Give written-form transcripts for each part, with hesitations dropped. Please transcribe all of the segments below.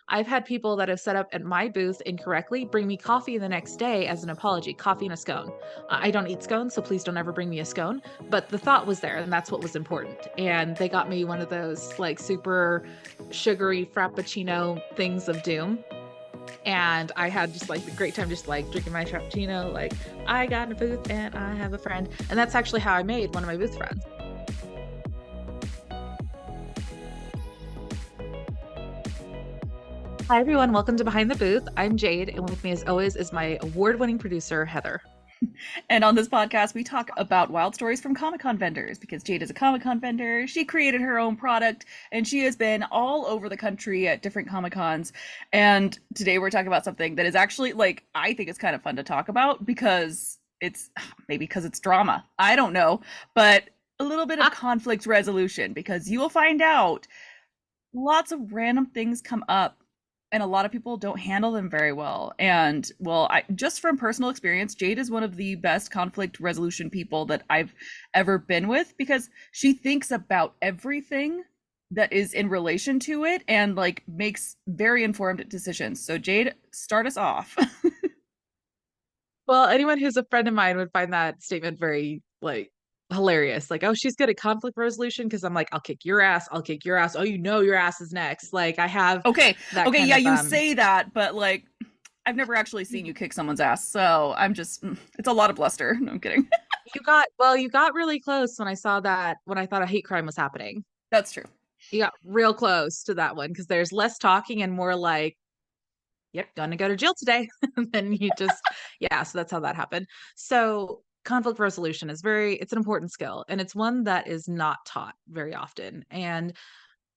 I've had people that have set up at my booth incorrectly bring me coffee the next day as an apology, coffee and a scone. I don't eat scones, so please don't ever bring me a scone. But the thought was there, and that's what was important. And they got me one of those like super sugary frappuccino things of doom. And I had just like a great time just like drinking my frappuccino, like I got in a booth and I have a friend. And that's actually how I made one of my booth friends. Hi, everyone. Welcome to Behind the Booth. I'm Jade, and with me, as always, is my award winning producer, Heather. And on this podcast, we talk about wild stories from Comic Con vendors because Jade is a Comic Con vendor. She created her own product and she has been all over the country at different Comic Cons. And today we're talking about something that is actually, like, I think it's kind of fun to talk about because it's maybe because it's drama. I don't know, but a little bit of Ah, conflict resolution because you will find out lots of random things come up and a lot of people don't handle them very well. And well, I just from personal experience, Jade is one of the best conflict resolution people that I've ever been with because she thinks about everything that is in relation to it and like makes very informed decisions. So Jade, start us off. well, anyone who's a friend of mine would find that statement very like hilarious. Like, oh, she's good at conflict resolution because I'm like, I'll kick your ass. I'll kick your ass. Oh, you know your ass is next. Like, I have Okay, that okay, kind yeah, of you say that, but like I've never actually seen you kick someone's ass, so I'm just it's a lot of bluster. No, I'm kidding. you got really close when I saw that when I thought a hate crime was happening. That's true. You got real close to that one because there's less talking and more like, yep, gonna go to jail today. And then you just, yeah, so that's how that happened. So conflict resolution is it's an important skill and it's one that is not taught very often. And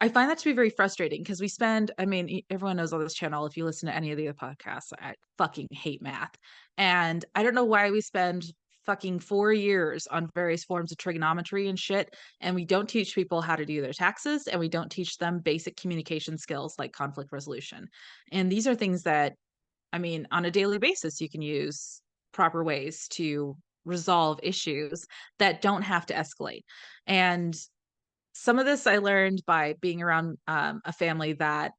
I find that to be very frustrating because I mean, everyone knows on this channel, if you listen to any of the other podcasts, I fucking hate math. And I don't know why we spend fucking 4 years on various forms of trigonometry and shit. And we don't teach people how to do their taxes and we don't teach them basic communication skills like conflict resolution. And these are things that, I mean, on a daily basis, you can use proper ways to resolve issues that don't have to escalate. And some of this I learned by being around a family that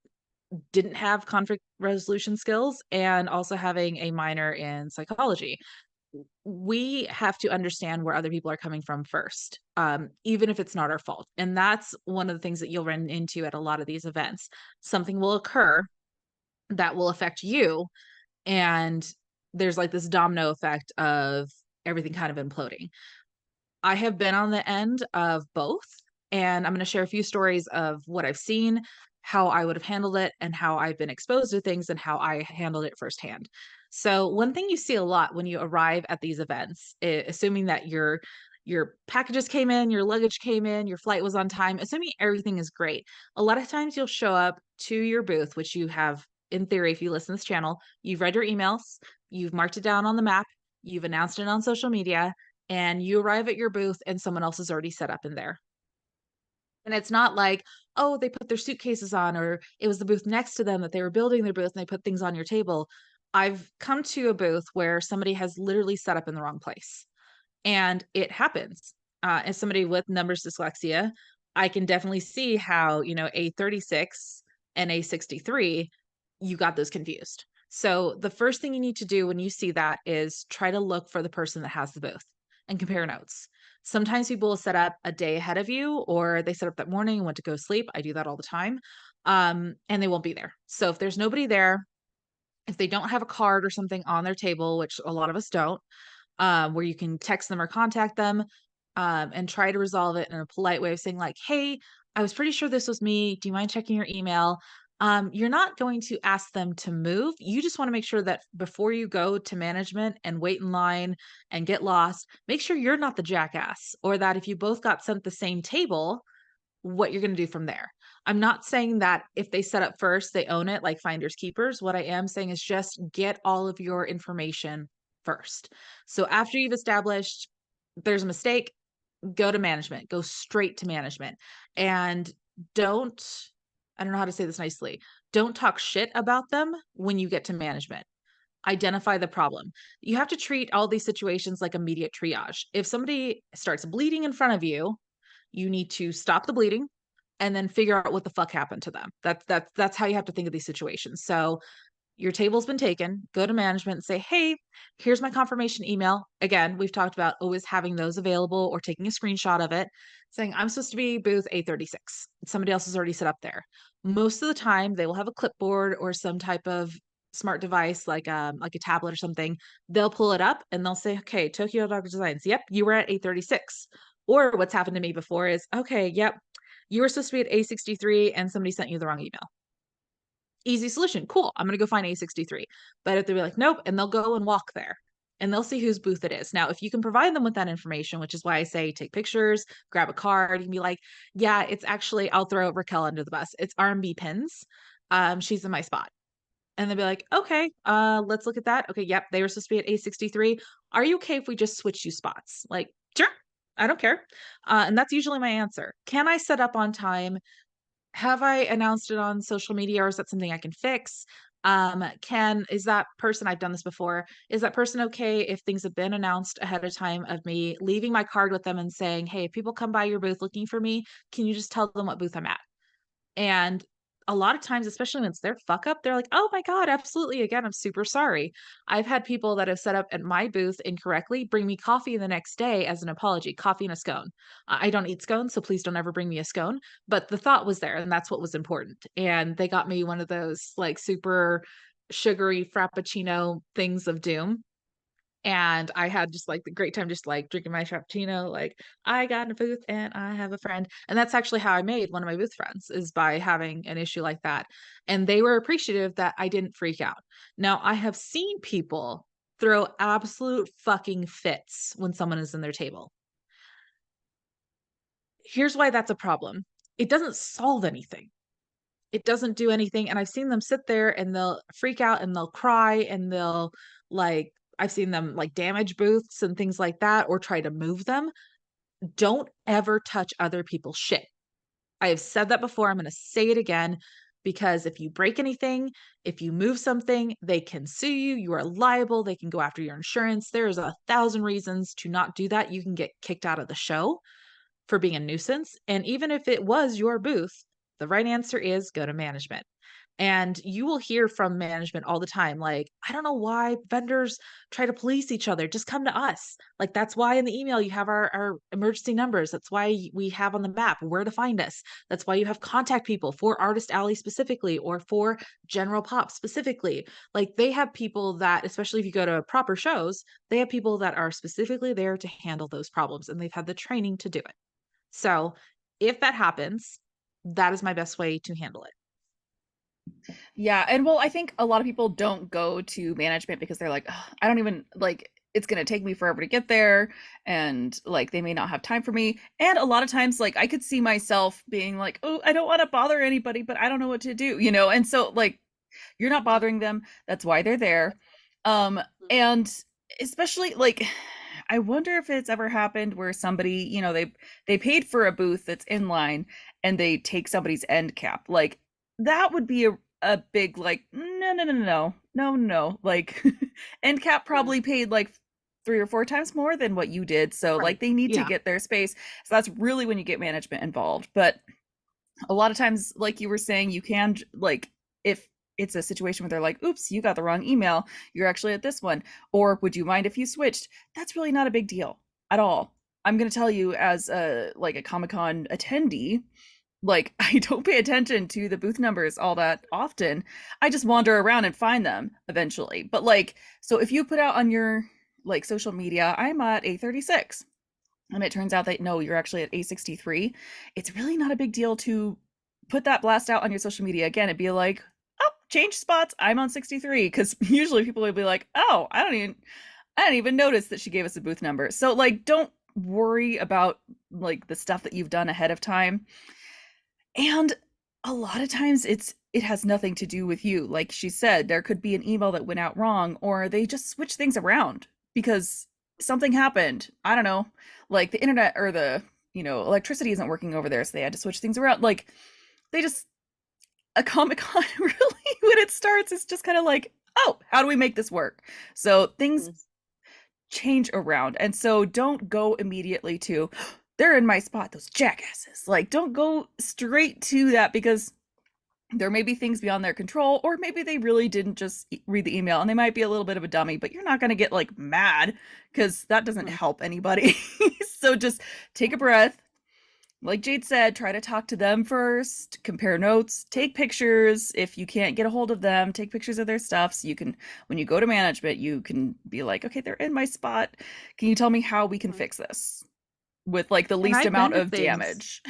didn't have conflict resolution skills and also having a minor in psychology. We have to understand where other people are coming from first, even if it's not our fault. And that's one of the things that you'll run into at a lot of these events. Something will occur that will affect you. And there's like this domino effect of everything kind of imploding. I have been on the end of both, and I'm gonna share a few stories of what I've seen, how I would have handled it, and how I've been exposed to things and how I handled it firsthand. So, one thing you see a lot when you arrive at these events, assuming that your packages came in, your luggage came in, your flight was on time, assuming everything is great. A lot of times you'll show up to your booth, which you have in theory, if you listen to this channel, you've read your emails, you've marked it down on the map, you've announced it on social media, and you arrive at your booth and someone else is already set up in there. And it's not like, oh, they put their suitcases on, or it was the booth next to them that they were building their booth and they put things on your table. I've come to a booth where somebody has literally set up in the wrong place. And it happens. As somebody with numbers dyslexia, I can definitely see how, A36 and A63, you got those confused. So the first thing you need to do when you see that is try to look for the person that has the booth and compare notes. Sometimes people will set up a day ahead of you or they set up that morning and went to go sleep. I do that all the time. And they won't be there. So if there's nobody there, if they don't have a card or something on their table, which a lot of us don't, where you can text them or contact them, and try to resolve it in a polite way of saying like, "Hey, I was pretty sure this was me. Do you mind checking your email?" You're not going to ask them to move. You just want to make sure that before you go to management and wait in line and get lost, make sure you're not the jackass, or that if you both got sent the same table, what you're going to do from there. I'm not saying that if they set up first, they own it like finders keepers. What I am saying is just get all of your information first. So after you've established there's a mistake, go to management, go straight to management. And don't, I don't know how to say this nicely, don't talk shit about them when you get to management. Identify the problem. You have to treat all these situations like immediate triage. If somebody starts bleeding in front of you, you need to stop the bleeding and then figure out what the fuck happened to them. That's how you have to think of these situations. So your table's been taken, go to management and say, hey, here's my confirmation email. Again, we've talked about always having those available or taking a screenshot of it, saying, I'm supposed to be booth A36. Somebody else is already set up there. Most of the time, they will have a clipboard or some type of smart device like a tablet or something. They'll pull it up and they'll say, okay, Tokyo Dog Designs, yep, you were at A36. Or what's happened to me before is, okay, yep, you were supposed to be at A63 and somebody sent you the wrong email. Easy solution. Cool. I'm going to go find A63. But if they'll be like, nope, and they'll go and walk there and they'll see whose booth it is. Now, if you can provide them with that information, which is why I say take pictures, grab a card, you can be like, yeah, it's actually, I'll throw Raquel under the bus. It's R&B Pins. She's in my spot. And they'll be like, okay, let's look at that. Okay, yep, they were supposed to be at A63. Are you okay if we just switch you spots? Like, sure, I don't care. And that's usually my answer. Can I set up on time? Have I announced it on social media or is that something I can fix? Is that person, I've done this before, is that person okay if things have been announced ahead of time of me leaving my card with them and saying, hey, if people come by your booth looking for me, can you just tell them what booth I'm at? And a lot of times, especially when it's their fuck up, they're like, oh my God, absolutely. Again, I'm super sorry. I've had people that have set up at my booth incorrectly bring me coffee the next day as an apology, coffee and a scone. I don't eat scones, so please don't ever bring me a scone. But the thought was there, and that's what was important. And they got me one of those like super sugary frappuccino things of doom, and I had just like the great time just like drinking my frappuccino, like I got in a booth and I have a friend. And that's actually how I made one of my booth friends, is by having an issue like that. And they were appreciative that I didn't freak out. Now, I have seen people throw absolute fucking fits when someone is in their table. Here's why that's a problem. It doesn't solve anything. It doesn't do anything. And I've seen them sit there and they'll freak out and they'll cry and they'll like, I've seen them like damage booths and things like that or try to move them. Don't ever touch other people's shit. I have said that before. I'm going to say it again, because if you break anything, if you move something, they can sue you. You are liable. They can go after your insurance. There's 1,000 reasons to not do that. You can get kicked out of the show for being a nuisance. And even if it was your booth, the right answer is go to management. And you will hear from management all the time, like, I don't know why vendors try to police each other. Just come to us. Like, that's why in the email you have our emergency numbers. That's why we have on the map where to find us. That's why you have contact people for Artist Alley specifically or for General Pop specifically. Like, they have people that, especially if you go to proper shows, they have people that are specifically there to handle those problems and they've had the training to do it. So if that happens, that is my best way to handle it. Yeah, and well, I think a lot of people don't go to management because they're like, "Ugh, I don't even like it's going to take me forever to get there and like they may not have time for me." And a lot of times like I could see myself being like, "Oh, I don't want to bother anybody, but I don't know what to do," you know? And so like you're not bothering them. That's why they're there. And especially like I wonder if it's ever happened where somebody, you know, they paid for a booth that's in line and they take somebody's end cap. Like that would be a big like no. Like end cap Yeah. probably paid like 3 or 4 times more than what you did. So Right. like they need to Yeah. get their space. So that's really when you get management involved. But a lot of times, like you were saying, you can like if it's a situation where they're like, oops, you got the wrong email, you're actually at this one, or would you mind if you switched? That's really not a big deal at all. I'm going to tell you as a like a Comic-Con attendee, like I don't pay attention to the booth numbers all that often. I just wander around and find them eventually. But like so if you put out on your like social media, I'm at A36, and it turns out that no, you're actually at A63, it's really not a big deal to put that blast out on your social media again and be like, oh, change spots, I'm on 63. Because usually people will be like, oh, I didn't even notice that she gave us a booth number. So like don't worry about like the stuff that you've done ahead of time. And a lot of times it has nothing to do with you. Like she said, there could be an email that went out wrong, or they just switch things around because something happened. I don't know, like the internet or the, you know, electricity isn't working over there, so they had to switch things around. Like they just a Comic Con really when it starts, it's just kind of like, oh, how do we make this work? So things Mhm. change around. And so don't go immediately to they're in my spot, those jackasses. Like, don't go straight to that, because there may be things beyond their control, or maybe they really didn't just read the email and they might be a little bit of a dummy, but you're not going to get like mad, because that doesn't Mhm. help anybody. So just take a breath. Like Jade said, try to talk to them first, compare notes, take pictures. If you can't get a hold of them, take pictures of their stuff so you can, when you go to management, you can be like, okay, they're in my spot. Can you tell me how we can Mhm. fix this with like the And least I've been amount to of things damage?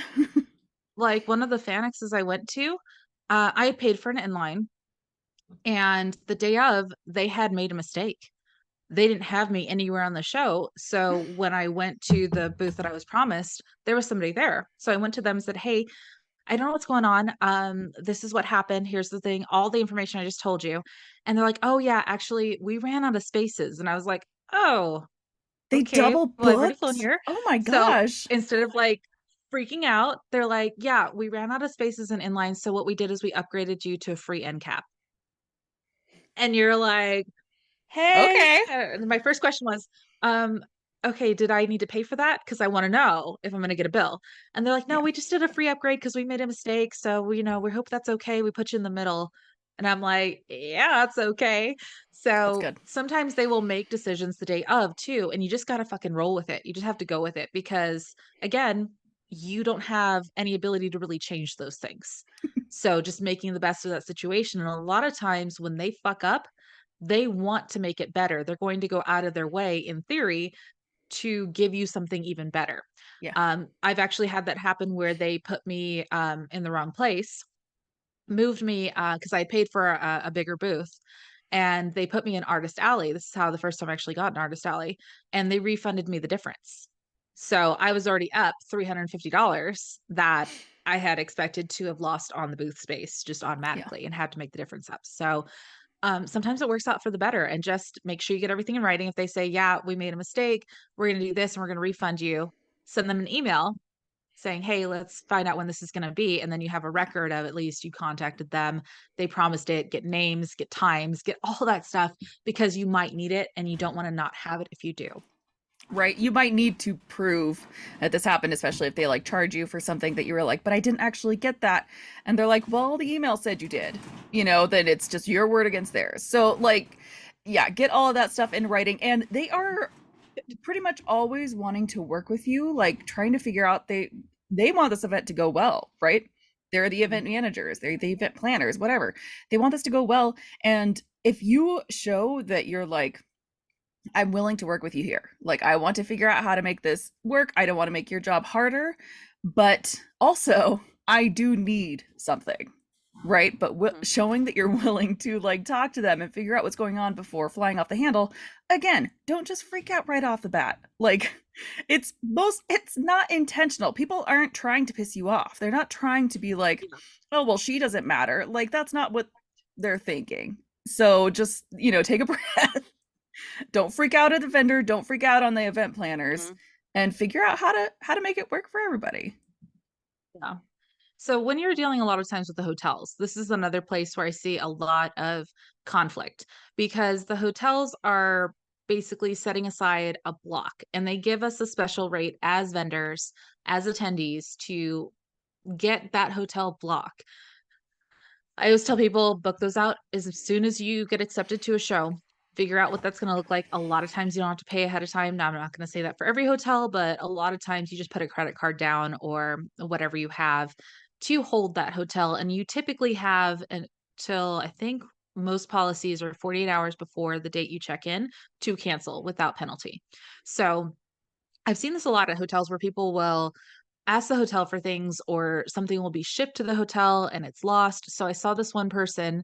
like one of the Fanixes I went to, I had paid for an inline, and the day of, they had made a mistake. They didn't have me anywhere on the show. So when I went to the booth that I was promised, there was somebody there. So I went to them and said, "Hey, I don't know what's going on. This is what happened. Here's the thing, all the information I just told you." And they're like, "Oh yeah, actually, we ran out of spaces." And I was like, "Oh, They okay. double Well, I've already flown booked? here." Oh my So gosh. instead of like freaking out, they're like, "Yeah, we ran out of spaces in inline. So what we did is we upgraded you to a free end cap." And you're like, "Hey," Okay. and my first question was, um, "Okay, did I need to pay for that? Because I wanna know if I'm gonna get a bill." And they're like, "No, Yeah, we just did a free upgrade because we made a mistake, so we hope that's okay. We put you in the middle." And I'm like, "Yeah, that's okay." that's So, good. sometimes they will make decisions the day of too, and you just gotta fucking roll with it. You just have to go with it because, again, you don't have any ability to really change those things. So, just making the best of that situation, and a lot of times when they fuck up, they want to make it better. They're going to go out of their way, in theory, to give you something even better. Yeah. I've actually had that happen where they put me in the wrong place, moved me because I paid for a bigger booth, and they put me in Artist Alley. This is how the first time I actually got an Artist Alley, and they refunded me the difference. So I was already up $350 that I had expected to have lost on the booth space just Yeah. automatically and had to make the difference up. So sometimes it works out for the better, and just make sure you get everything in writing. If they say, "Yeah, we made a mistake, we're going to do this and we're going to refund you," send them an email saying, "Hey, let's find out when this is going to be." And then you have a Yeah. record of at least you contacted them. They promised it, get names, get times, get all that stuff because you might need it and you don't want to not have it if you do. Right. You might need to prove that this happened, especially if they like charge you for something that you were like, but I didn't actually get that. And they're like, well, the email said you did. Then it's just your word against theirs. So, like, yeah, get all of that stuff in writing. And they are pretty much always wanting to work with you, like trying to figure out they want this event to go well, right? They're the event managers, they're the event planners, whatever. They want this to go well. And if you show that you're like, I'm willing to work with you here. Like, I want to figure out how to make this work. I don't want to make your job harder, but also I do need something, right? But Mhm. showing that you're willing to like talk to them and figure out what's going on before flying off the handle. Again, don't just freak out right off the bat. Like, it's not intentional. People aren't trying to piss you off. They're not trying to be like, Yeah. oh, well, she doesn't matter. Like, that's not what they're thinking. So just, take a breath. Don't freak out at the vendor, don't freak out on the event planners, Mhm. and figure out how to make it work for everybody. Yeah. So when you're dealing a lot of times with the hotels, this is another place where I see a lot of conflict because the hotels are basically setting aside a block and they give us a special rate as vendors, as attendees to get that hotel block. I always tell people book those out as soon as you get accepted to a show. Figure out what that's going to look like. A lot of times you don't have to pay ahead of time. Now, I'm not going to say that for every hotel, but a lot of times you just put a credit card down or whatever you have to hold that hotel. And you typically have until I think most policies are 48 hours before the date you check in to cancel without penalty. So I've seen this a lot at hotels where people will ask the hotel for things or something will be shipped to the hotel and it's lost. So I saw this one person,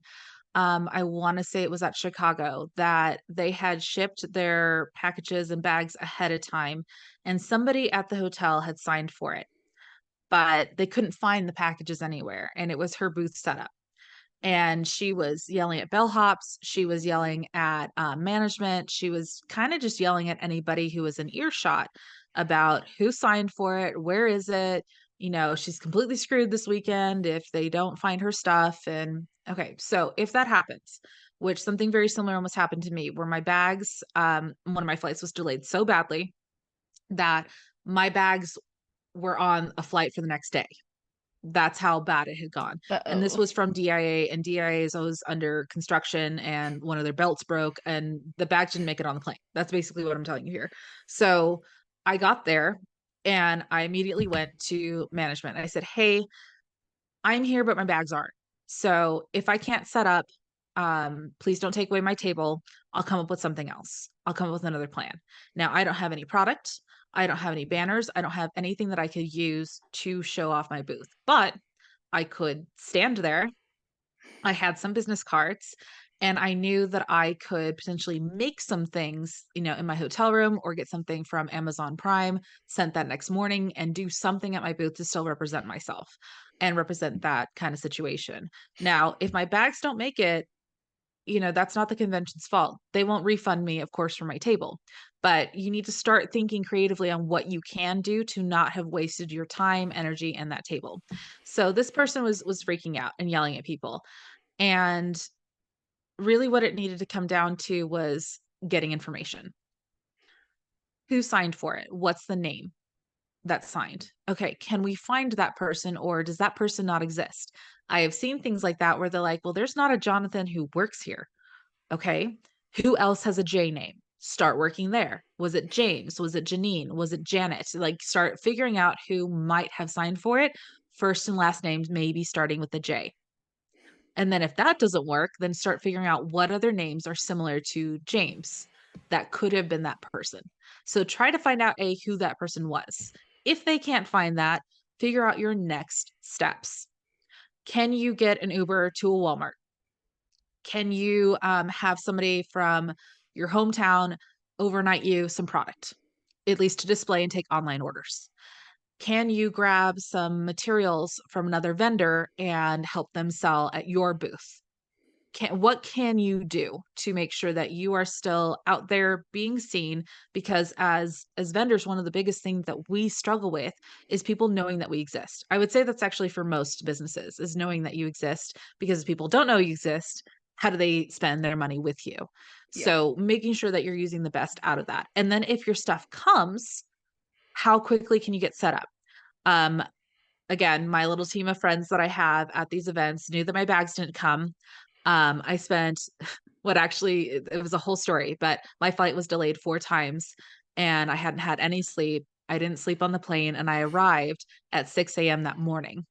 I want to say it was at Chicago, that they had shipped their packages and bags ahead of time and somebody at the hotel had signed for it, but they couldn't find the packages anywhere and it was her booth setup. And she was yelling at bellhops. She was yelling at management. She was kind of just yelling at anybody who was in earshot about who signed for it, where is it. She's completely screwed this weekend if they don't find her stuff. And okay, so if that happens, which something very similar almost happened to me, where my bags, one of my flights was delayed so badly that my bags were on a flight for the next day. That's how bad it had gone. And this Uh-oh. was from DIA, and DIA is always under construction, and one of their belts broke and the bag didn't make it on the plane. That's basically what I'm telling you here. So I got there and I immediately went to management. I said, "Hey, I'm here, but my bags aren't. So if I can't set up, please don't take away my table. I'll come up with something else. I'll come up with another plan." Now, I don't have any product. I don't have any banners. I don't have anything that I could use to show off my booth, but I could stand there. I had some business cards and I knew that I could potentially make some things, in my hotel room or get something from Amazon Prime, sent that next morning and do something at my booth to still represent myself and represent that kind of situation. Now, if my bags don't make it, that's not the convention's fault. They won't refund me, of course, for my table. But you need to start thinking creatively on what you can do to not have wasted your time, energy, and that table. So this person was freaking out and yelling at people. And really what it needed to come down to was getting information. Who signed for it? What's the name that signed? Okay, can we find that person or does that person not exist? I have seen things like that where they're like, well, there's not a Jonathan who works here. Okay. Who else has a J name? Start working there. Was it James? Was it Janine? Was it Janet? Like start figuring out who might have signed for it. First and last names, maybe starting with the J. And then if that doesn't work, then start figuring out what other names are similar to James that could have been that person. So try to find out who that person was. If they can't find that, figure out your next steps. Can you get an Uber to a Walmart? Can you have somebody from your hometown overnight you some product, at least to display and take online orders? Can you grab some materials from another vendor and help them sell at your booth? What can you do to make sure that you are still out there being seen? Because as vendors, one of the biggest things that we struggle with is people knowing that we exist. I would say that's actually for most businesses is knowing that you exist, because if people don't know you exist, how do they spend their money with you? Yeah. So making sure that you're using the best out of that. And then if your stuff comes, how quickly can you get set up? Um, Again, my little team of friends that I have at these events knew that my bags didn't come. I spent what actually it was a whole story, but my flight was delayed 4 times and I hadn't had any sleep. I didn't sleep on the plane and I arrived at 6 a.m. that morning.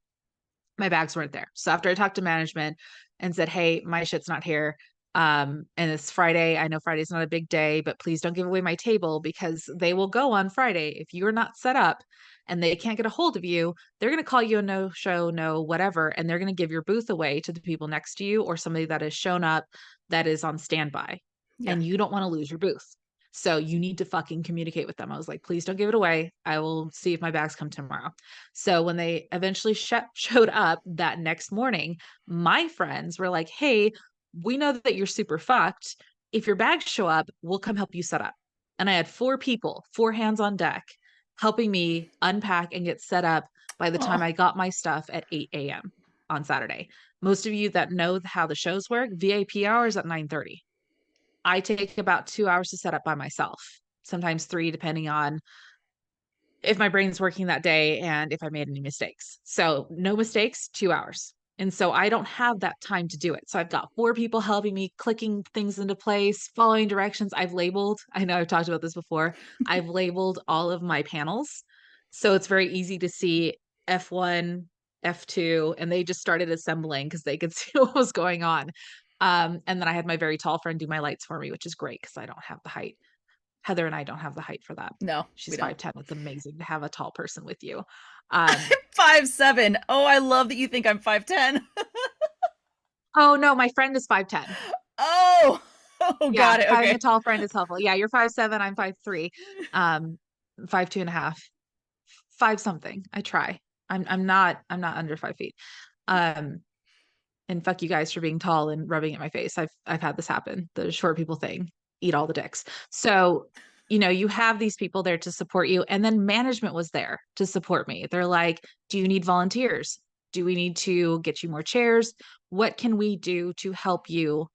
My bags weren't there. So after I talked to management and said, "Hey, my shit's not here. And it's Friday. I know Friday's not a big day, but please don't give away my table because they will go on Friday. If you're not set up and they can't get a hold of you, they're going to call you a no show, no whatever, and they're going to give your booth away to the people next to you or somebody that has shown up that is on standby. Yeah. And you don't want to lose your booth. So you need to fucking communicate with them." I was like, "Please don't give it away. I will see if my bags come tomorrow." So when they eventually showed up that next morning, my friends were like, "Hey, we know that you're super fucked. If your bags show up, we'll come help you set up." And I had 4 people, 4 hands on deck, helping me unpack and get set up by the time Oh. I got my stuff at 8 a.m. on Saturday. Most of you that know how the shows work, VIP hours at 9:30. I take about 2 hours to set up by myself, sometimes 3, depending on if my brain's working that day and if I made any mistakes. So no mistakes, 2 hours. And so I don't have that time to do it. So I've got 4 people helping me clicking things into place, following directions. I know I've talked about this before. I've labeled all of my panels. So it's very easy to see F1, F2, and they just started assembling because they could see what was going on. And then I had my very tall friend do my lights for me, which is great because I don't have the height. Heather and I don't have the height for that. No, we She's don't. 5'10". It's amazing to have a tall person with you. Um, 5'7". Oh, I love that you think I'm 5'10". oh no, my friend is 5'10". Oh. Oh, Yeah, got it. having a Okay. tall friend is helpful. Yeah, you're 5'7", I'm 5'3". 5'2" and a half. 5 something. I try. I'm not under 5 feet. Um, and fuck you guys for being tall and rubbing at my face. I've had this happen. The short people thing. Eat all the dicks. So, you have these people there to support you. And then management was there to support me. They're like, "Do you need volunteers? Do we need to get you more chairs? What can we do to help you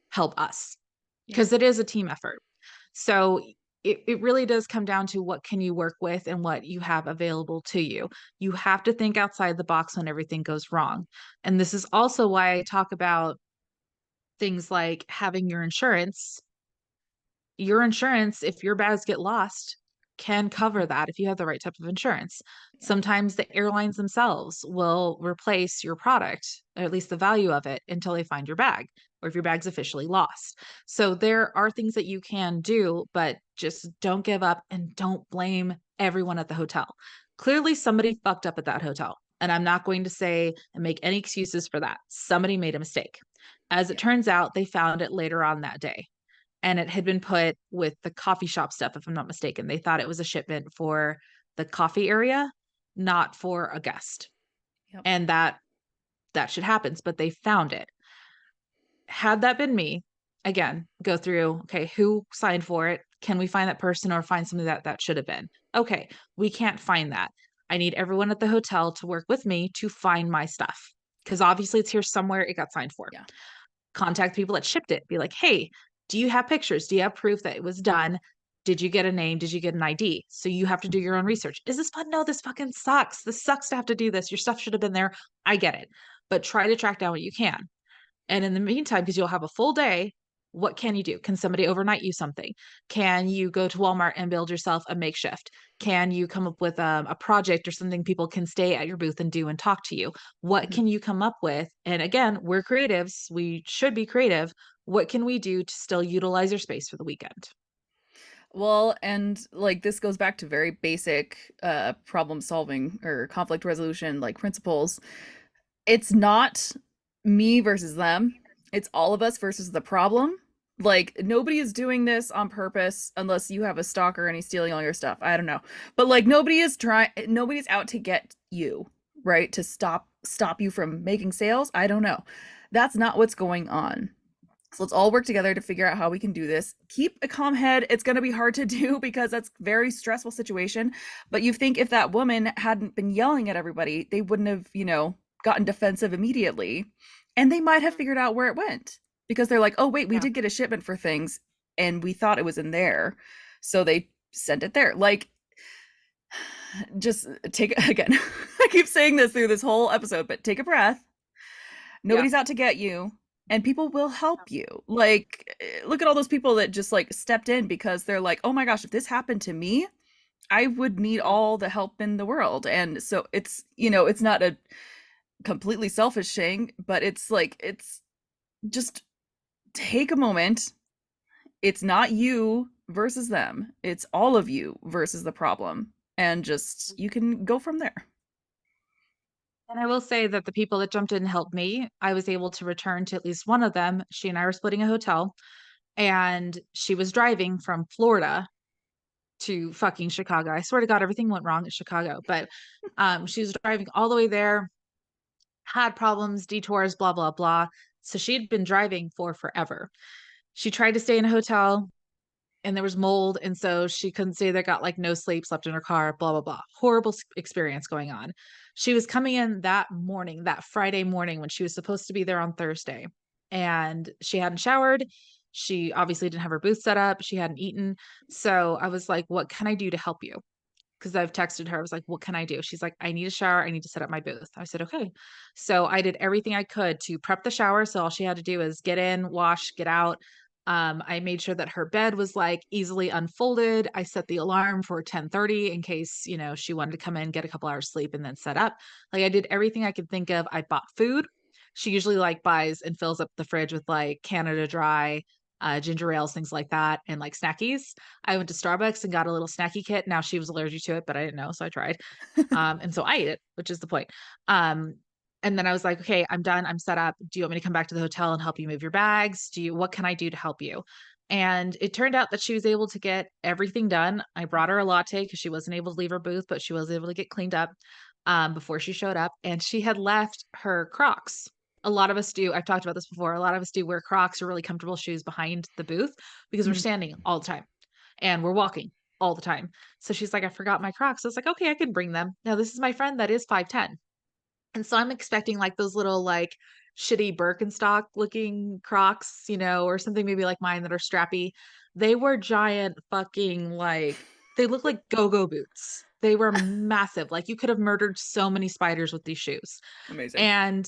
help us?" Yeah. Because it is a team effort. So it really does come down to what can you work with and what you have available to you. You have to think outside the box when everything goes wrong. And this is also why I talk about things like having your insurance, if your bags get lost, can cover that if you have the right type of insurance. Yeah. Sometimes the airlines themselves will replace your product, or at least the value of it, until they find your bag or if your bag's officially lost. So there are things that you can do, but just don't give up and don't blame everyone at the hotel. Clearly, somebody fucked up at that hotel. And I'm not going to say and make any excuses for that. Somebody made a mistake. As it Yeah. turns out, they found it later on that day and it had been put with the coffee shop stuff, if I'm not mistaken. They thought it was a shipment for the coffee area, not for a guest. Yep. And that shit happens, but they found it. Had that been me, again, go through, okay, who signed for it? Can we find that person or find something that should have been? Okay, we can't find that. I need everyone at the hotel to work with me to find my stuff because obviously it's here somewhere it got signed for. Yeah. Contact people that shipped it. Be like, hey, do you have pictures? Do you have proof that it was done? Did you get a name? Did you get an ID? So you have to do your own research. Is this fun? No, this fucking sucks. This sucks to have to do this. Your stuff should have been there. I get it. But try to track down what you can. And in the meantime, because you'll have a full day, what can you do? Can somebody overnight you something? Can you go to Walmart and build yourself a makeshift? Can you come up with a project or something people can stay at your booth and do and talk to you? What Mhm. can you come up with? And again, we're creatives. We should be creative. What can we do to still utilize your space for the weekend? Well, and like this goes back to very basic problem solving or conflict resolution like principles. It's not me versus them. It's all of us versus the problem. Like nobody is doing this on purpose unless you have a stalker and he's stealing all your stuff. I don't know. But like nobody's out to get you, right? To stop you from making sales. I don't know. That's not what's going on. So let's all work together to figure out how we can do this. Keep a calm head. It's going to be hard to do because that's a very stressful situation. But you think if that woman hadn't been yelling at everybody, they wouldn't have, gotten defensive immediately. And they might have figured out where it went because they're like, oh, wait, we Yeah. did get a shipment for things and we thought it was in there. So they sent it there. Like, just take, again, I keep saying this through this whole episode, but take a breath. Yeah. Nobody's out to get you and people will help you. Like look at all those people that just like stepped in because they're like, "Oh my gosh, if this happened to me, I would need all the help in the world." And so it's not a completely selfish thing, but it's just take a moment. It's not you versus them. It's all of you versus the problem. And just you can go from there. And I will say that the people that jumped in and helped me, I was able to return to at least one of them. She and I were splitting a hotel, and she was driving from Florida to fucking Chicago. I swear to God, everything went wrong at Chicago. But she was driving all the way there, had problems, detours, blah, blah, blah. So she had been driving for forever. She tried to stay in a hotel and there was mold. And so she couldn't stay there, got like no sleep, slept in her car, blah, blah, blah. Horrible experience going on. She was coming in that morning, that Friday morning when she was supposed to be there on Thursday. And she hadn't showered. She obviously didn't have her booth set up. She hadn't eaten. So I was like, what can I do to help you? Because I've texted her. I was like, what can I do? She's like, I need a shower. I need to set up my booth. I said, okay. So I did everything I could to prep the shower. So all she had to do is get in, wash, get out. I made sure that her bed was like easily unfolded. I set the alarm for 10:30 in case, she wanted to come in, get a couple hours sleep and then set up. Like I did everything I could think of. I bought food. She usually like buys and fills up the fridge with like Canada Dry, ginger ales, things like that, and like snackies. I went to Starbucks and got a little snacky kit. Now she was allergic to it, but I didn't know, so I tried. And so I ate it, which is the point. Um, and then I was like, okay, I'm done. I'm set up. Do you want me to come back to the hotel and help you move your bags? What can I do to help you? And it turned out that she was able to get everything done. I brought her a latte because she wasn't able to leave her booth, but she was able to get cleaned up before she showed up. And she had left her Crocs. A lot of us do. I've talked about this before. A lot of us do wear Crocs or really comfortable shoes behind the booth because we're Mhm. standing all the time and we're walking all the time. So she's like, I forgot my Crocs. I was like, okay, I can bring them. Now, this is my friend that is 5'10. And so I'm expecting like those little like shitty Birkenstock looking Crocs, or something maybe like mine that are strappy. They were giant fucking like they look like go-go boots. They were massive. Like you could have murdered so many spiders with these shoes. Amazing. And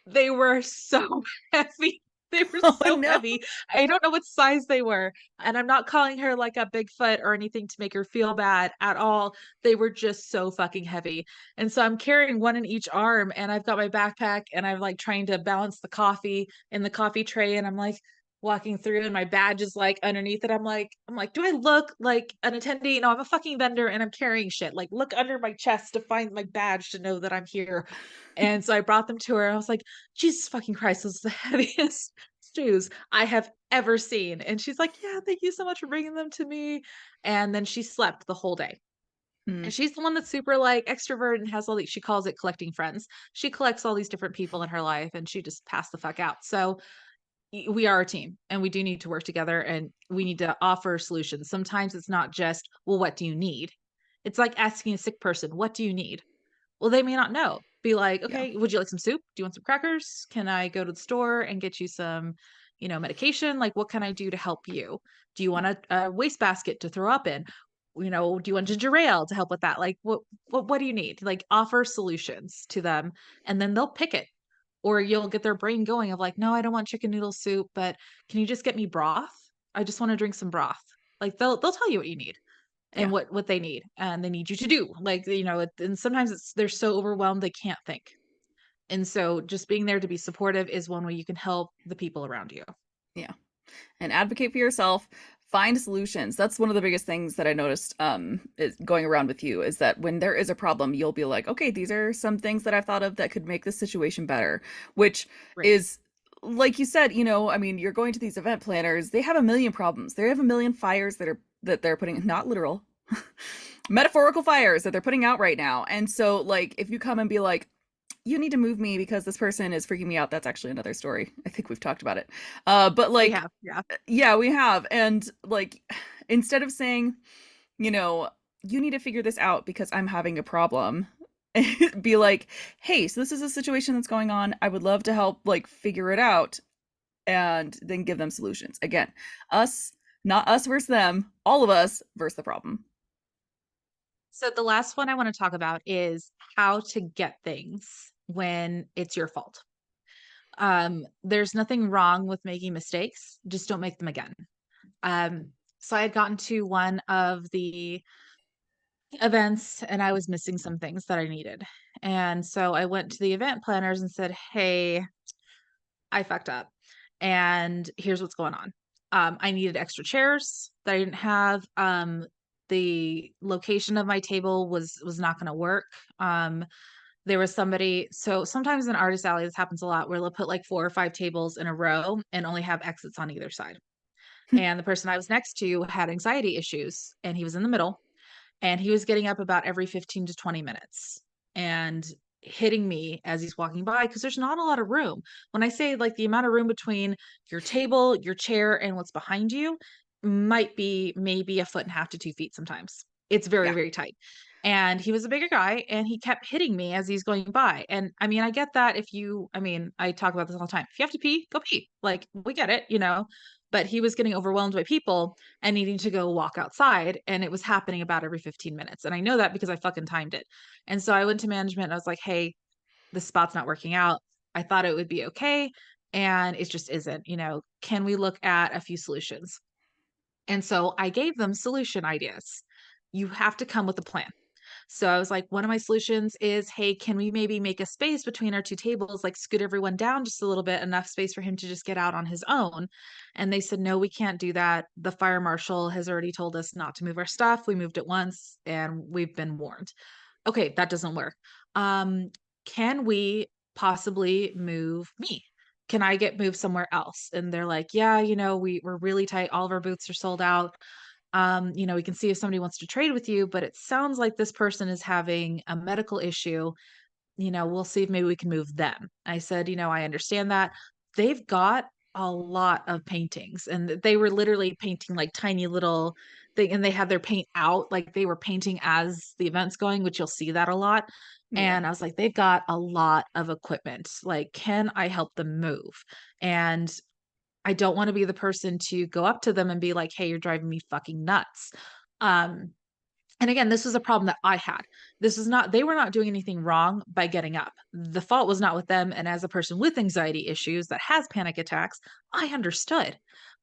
they were so heavy. They were Oh so no. heavy. I don't know what size they were, and I'm not calling her like a Bigfoot or anything to make her feel bad at all. They were just so fucking heavy. And so I'm carrying one in each arm, and I've got my backpack, and I'm like trying to balance the coffee in the coffee tray, and I'm like walking through, and my badge is like underneath it. I'm like, do I look like an attendee? No, I'm a fucking vendor, and I'm carrying shit. Like, look under my chest to find my badge to know that I'm here. And so I brought them to her. I was like, Jesus fucking Christ, this is the heaviest shoes I have ever seen. And she's like, yeah, thank you so much for bringing them to me. And then she slept the whole day. Hmm. And she's the one that's super like extrovert and has all these, she calls it collecting friends. She collects all these different people in her life and she just passed the fuck out. So we are a team and we do need to work together and we need to offer solutions. Sometimes it's not just, well, what do you need? It's like asking a sick person, what do you need? Well, they may not know. Be like, Yeah. okay, would you like some soup? Do you want some crackers? Can I go to the store and get you some, medication? Like, what can I do to help you? Do you want a wastebasket to throw up in? Do you want ginger ale to help with that? Like, what do you need? Like, offer solutions to them, and then they'll pick it. Or you'll get their brain going of like, no, I don't want chicken noodle soup, but can you just get me broth? I just want to drink some broth. Like they'll tell you what you need and Yeah. what they need and they need you to do like and sometimes they're so overwhelmed they can't think, and so just being there to be supportive is one way you can help the people around you. Yeah. And advocate for yourself. Find solutions. That's one of the biggest things that I noticed is going around with you is that when there is a problem, you'll be like, okay, these are some things that I've thought of that could make this situation better, which Right. is like you said, I mean, you're going to these event planners, they have a million problems. They have a million fires that they're putting, not literal, metaphorical fires that they're putting out right now. And so like if you come and be like, you need to move me because this person is freaking me out. That's actually another story. I think we've talked about it. But We like, have, yeah. yeah, we have. And like, instead of saying, you need to figure this out because I'm having a problem, be like, hey, so this is a situation that's going on. I would love to help, like, figure it out and then give them solutions. Again, us, not us versus them, all of us versus the problem. So the last one I want to talk about is how to get things when it's your fault. There's nothing wrong with making mistakes, just don't make them again. So I had gotten to one of the events and I was missing some things that I needed. And so I went to the event planners and said, "Hey, I fucked up and here's what's going on. I needed extra chairs that I didn't have. The location of my table was not going to work. There was somebody, so sometimes in artist alley this happens a lot where they'll put like 4 or 5 tables in a row and only have exits on either side. And the person I was next to had anxiety issues and he was in the middle and he was getting up about every 15 to 20 minutes and hitting me as he's walking by because there's not a lot of room. When I say like the amount of room between your table, your chair, and what's behind you might be maybe a foot and a half to 2 feet sometimes. It's very, Yeah. very tight. And he was a bigger guy and he kept hitting me as he's going by. And I mean, I get that I talk about this all the time. If you have to pee, go pee. Like, we get it. But he was getting overwhelmed by people and needing to go walk outside, and it was happening about every 15 minutes, and I know that because I fucking timed it. And so I went to management and I was like, "Hey, this spot's not working out. I thought it would be okay, and it just isn't, can we look at a few solutions?" And so I gave them solution ideas. You have to come with a plan. So I was like, one of my solutions is, hey, can we maybe make a space between our 2 tables, like scoot everyone down just a little bit, enough space for him to just get out on his own? And they said, no, we can't do that. The fire marshal has already told us not to move our stuff. We moved it once and we've been warned. Okay, that doesn't work. Can we possibly move me? Can I get moved somewhere else? And they're like, yeah, we're really tight. All of our booths are sold out. We can see if somebody wants to trade with you, but it sounds like this person is having a medical issue. We'll see if maybe we can move them. I said, I understand that. They've got a lot of paintings, and they were literally painting like tiny little thing, and they had their paint out, like they were painting as the event's going, which you'll see that a lot. Yeah. And I was like, they've got a lot of equipment. Like, can I help them move? And I don't want to be the person to go up to them and be like, hey, you're driving me fucking nuts. Um, and again, this was a problem that I had. This is not, they were not doing anything wrong by getting up. The fault was not with them. And as a person with anxiety issues that has panic attacks, I understood,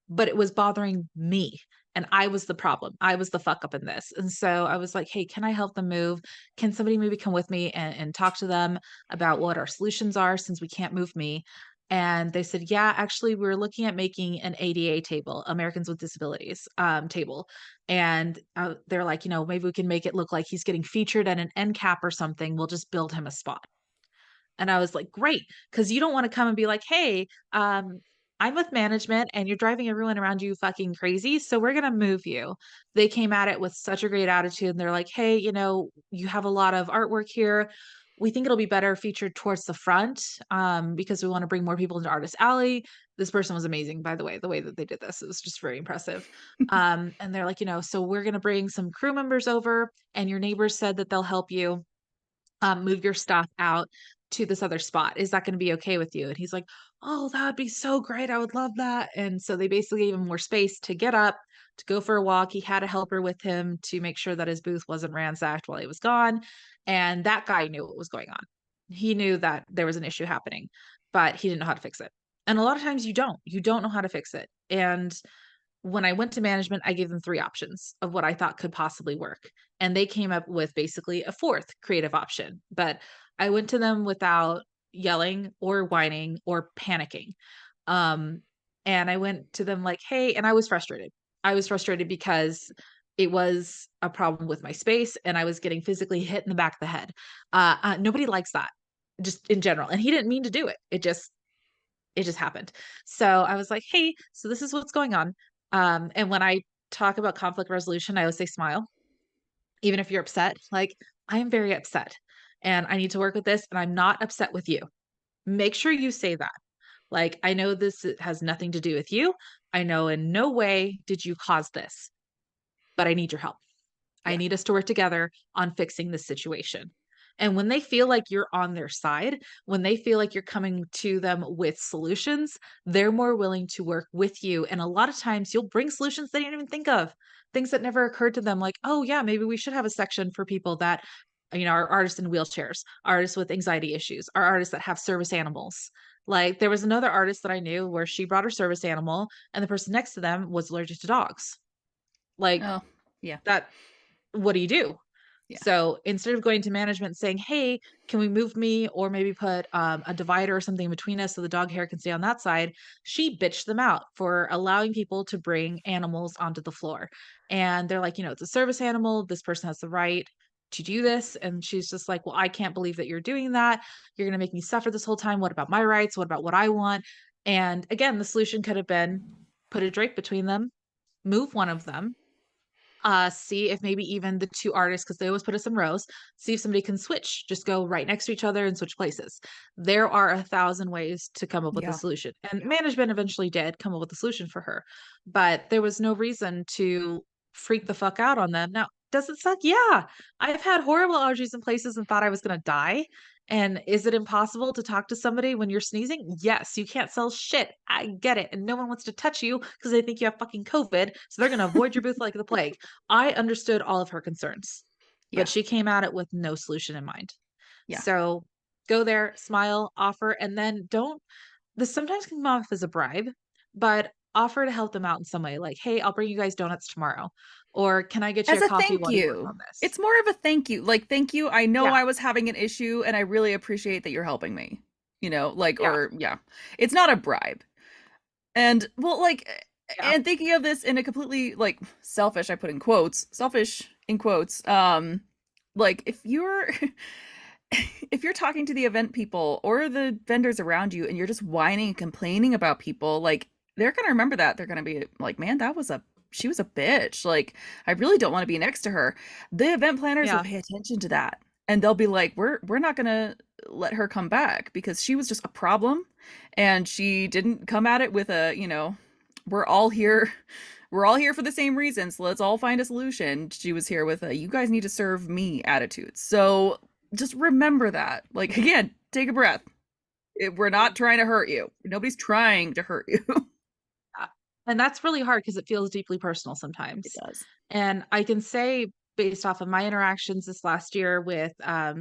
but it was bothering me. And I was the problem. I was the fuck up in this. And so I was like, hey, can I help them move? Can somebody maybe come with me and talk to them about what our solutions are since we can't move me? And they said, yeah, actually, we're looking at making an ADA table, Americans with Disabilities table. And they're like, maybe we can make it look like he's getting featured at an end cap or something. We'll just build him a spot. And I was like, great. Cause you don't want to come and be like, hey, I'm with management and you're driving everyone around you fucking crazy. So we're going to move you. They came at it with such a great attitude. And they're like, hey, you have a lot of artwork here. We think it'll be better featured towards the front because we want to bring more people into Artist Alley. This person was amazing, by the way that they did this. It was just very impressive. And they're like, so we're going to bring some crew members over, and your neighbors said that they'll help you move your stuff out to this other spot. Is that going to be okay with you? And he's like, oh, that would be so great. I would love that. And so they basically gave him more space to get up, to go for a walk. He had a helper with him to make sure that his booth wasn't ransacked while he was gone. And that guy knew what was going on. He knew that there was an issue happening, but he didn't know how to fix it. And a lot of times you don't know how to fix it. And when I went to management, I gave them 3 options of what I thought could possibly work, and they came up with basically a 4th creative option, but I went to them without yelling or whining or panicking. Um, and I went to them like, "Hey," and I was frustrated. I was frustrated because it was a problem with my space, and I was getting physically hit in the back of the head. Nobody likes that, just in general, and he didn't mean to do it. It just happened. So I was like, "Hey, so this is what's going on." And when I talk about conflict resolution, I always say smile, even if you're upset. Like, I am very upset and I need to work with this, and I'm not upset with you. Make sure you say that. Like, I know this has nothing to do with you. I know in no way did you cause this, but I need your help. I Yeah. need us to work together on fixing this situation. And when they feel like you're on their side, when they feel like you're coming to them with solutions, they're more willing to work with you. And a lot of times you'll bring solutions they didn't even think of, things that never occurred to them, like, oh, yeah, maybe we should have a section for people that, are artists in wheelchairs, artists with anxiety issues, or artists that have service animals. Like, there was another artist that I knew where she brought her service animal, and the person next to them was allergic to dogs. Like, Oh, yeah. that what do you do? Yeah. So instead of going to management saying, hey, can we move me or maybe put a divider or something between us so the dog hair can stay on that side, she bitched them out for allowing people to bring animals onto the floor. And they're like, it's a service animal. This person has the right to do this. And she's just like, well, I can't believe that you're doing that. You're going to make me suffer this whole time. What about my rights? What about what I want? And again, the solution could have been put a drape between them, move one of them, see if maybe even the 2 artists, because they always put us in rows, see if somebody can switch, just go right next to each other and switch places. There are 1,000 ways to come up with a Yeah. solution, and management eventually did come up with a solution for her, but there was no reason to freak the fuck out on them. Now, does it suck? Yeah. I've had horrible allergies in places and thought I was gonna die. And is it impossible to talk to somebody when you're sneezing? Yes, you can't sell shit. I get it. And no one wants to touch you because they think you have fucking COVID. So they're going to avoid your booth like the plague. I understood all of her concerns, but Yeah. she came at it with no solution in mind. Yeah. So go there, smile, offer, and then don't. This sometimes can come off as a bribe, but offer to help them out in some way. Like, hey, I'll bring you guys donuts tomorrow. Or can I get you As a a coffee thank while you work you. on this? It's more of a thank you. Like, thank you. I know Yeah. I was having an issue and I really appreciate that you're helping me. Like, Yeah. or yeah. It's not a bribe. And well, like, Yeah. and thinking of this in a completely like selfish, I put in quotes, selfish in quotes. Like if you're if you're talking to the event people or the vendors around you and you're just whining and complaining about people, like they're gonna remember that. They're gonna be like, man, she was a bitch. Like, I really don't want to be next to her. The event planners will Yeah. pay attention to that. And they'll be like, we're not gonna let her come back because she was just a problem, and she didn't come at it with a, we're all here for the same reason, so let's all find a solution. She was here with a you guys need to serve me attitude. So just remember that. Like, again, take a breath. We're not trying to hurt you. Nobody's trying to hurt you. And that's really hard because it feels deeply personal It sometimes. does. And I can say, based off of my interactions this last year with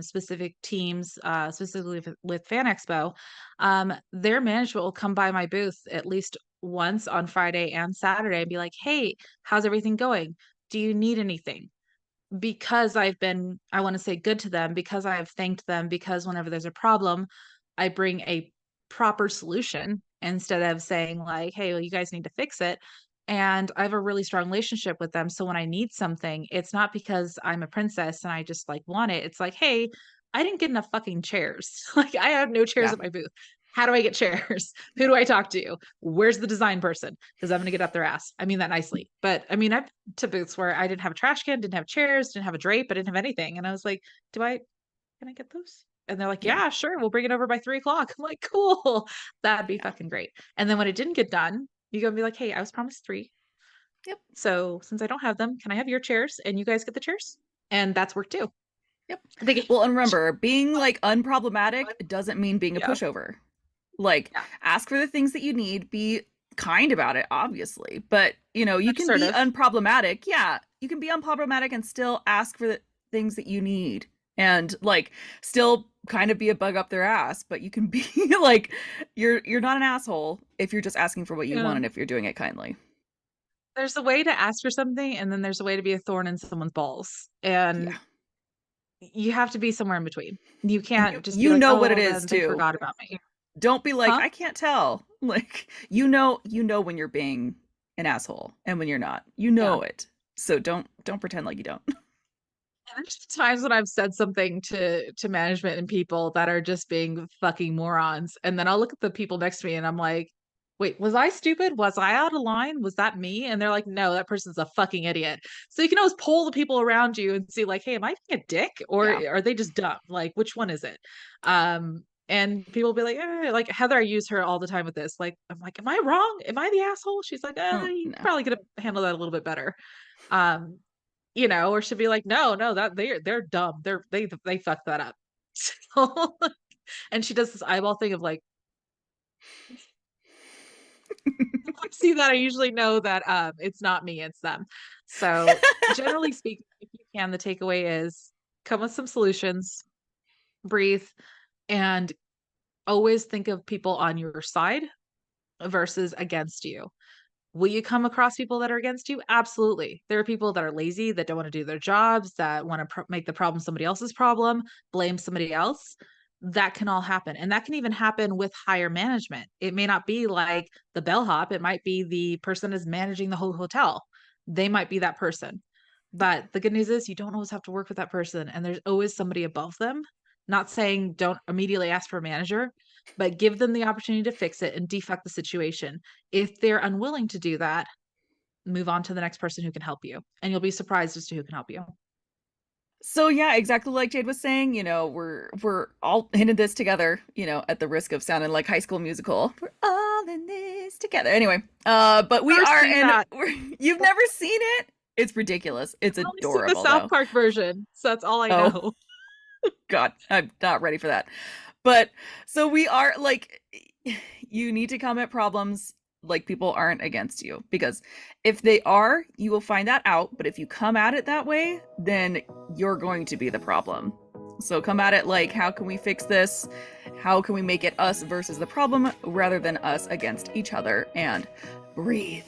specific teams, specifically with Fan Expo, their management will come by my booth at least once on Friday and Saturday and be like, "Hey, how's everything going? Do you need anything?" Because I've been, I want to say, good to them, because I have thanked them, because whenever there's a problem, I bring a proper solution instead of saying like, "Hey, well, you guys need to fix it." And I have a really strong relationship with them. So when I need something, it's not because I'm a princess and I just like want it. It's like, "Hey, I didn't get enough fucking chairs. Like, I have no chairs Yeah. at my booth. How do I get chairs? Who do I talk to? Where's the design person? Because I'm going to get up their ass." I mean that nicely. But I mean, I've to booths where I didn't have a trash can, didn't have chairs, didn't have a drape, I didn't have anything. And I was like, can I get those? And they're like, Yeah. "Yeah, sure. We'll bring it over by 3 o'clock." I'm like, "Cool. That'd be Yeah. fucking great." And then when it didn't get done, you go and be like, "Hey, I was promised 3. Yep. So since I don't have them, can I have your chairs and you guys get the chairs?" And that's work too. Yep. I think Well, and remember, being like unproblematic doesn't mean being a yeah, pushover. Like, yeah. ask for the things that you need, be kind about it, obviously. But, you can be Assertive. unproblematic. Yeah, you can be unproblematic and still ask for the things that you need, and like still kind of be a bug up their ass, but you can be like you're not an asshole if you're just asking for what you Yeah. want and if you're doing it kindly. There's a way to ask for something, and then there's a way to be a thorn in someone's balls. Yeah. And you have to be somewhere in between. You And can't just be you like, know "Oh, what it well, is then they too. forgot about me." Don't be like, Huh? I can't tell. Like, you know when you're being an asshole and when you're not. You Yeah. know it. So don't pretend like you don't. And there's times when I've said something to management and people that are just being fucking morons, and then I'll look at the people next to me and I'm like, "Wait, was I stupid? Was I out of line? Was that me?" And they're like, "No, that person's a fucking idiot." So you can always poll the people around you and see like, "Hey, am I being a dick or Yeah. are they just dumb? Like, which one is it?" And people will be like, like Heather, I use her all the time with this. Like, I'm like, "Am I wrong? Am I the asshole?" She's like, Oh, You no. probably could have handled that a little bit better." Um, or she'll be like, "No, no, that they're dumb. They fucked that up." So, and she does this eyeball thing of like, if I see that, I usually know that it's not me, it's them. So generally speaking, if you can, the takeaway is come with some solutions, breathe, and always think of people on your side versus against you. Will you come across people that are against you? Absolutely. There are people that are lazy, that don't want to do their jobs, that want to make the problem somebody else's problem, blame somebody else. That can all happen. And that can even happen with higher management. It may not be like the bellhop, it might be the person is managing the whole hotel. They might be that person. But the good news is you don't always have to work with that person, and there's always somebody above them. Not saying don't immediately ask for a manager, but give them the opportunity to fix it and defect the situation. If they're unwilling to do that, move on to the next person who can help you, and you'll be surprised as to who can help you. So yeah, exactly like Jade was saying, we're all in this together, at the risk of sounding like High School Musical. We're all in this together. Anyway, but we Never are, seen and that. you've never seen it? It's ridiculous. It's I've only seen the adorable South though. Park version, so that's all I Oh know. God, I'm not ready for that. But so we are like, you need to come at problems like people aren't against you, because if they are, you will find that out. But if you come at it that way, then you're going to be the problem. So come at it like, how can we fix this? How can we make it us versus the problem rather than us against each other? And breathe.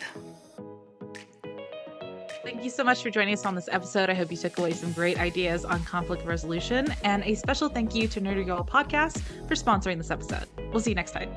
Thank you so much for joining us on this episode. I hope you took away some great ideas on conflict resolution, and a special thank you to Nerdy Girl Podcast for sponsoring this episode. We'll see you next time.